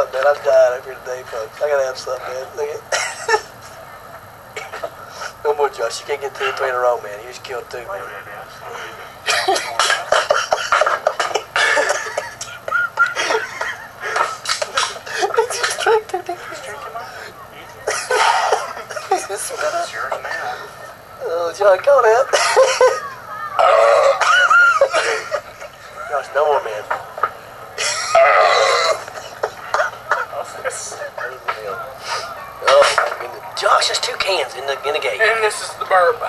something, man. I'm dying over here today, folks. I gotta have something, man. Look at no more, Josh. You can't get 2 or 3 in a row, man. You just killed 2, man. Just drink it. It's yours now. Oh, John, call that. Josh, no more, man. Oh, Josh, there's 2 cans in the gate. And this is the burp.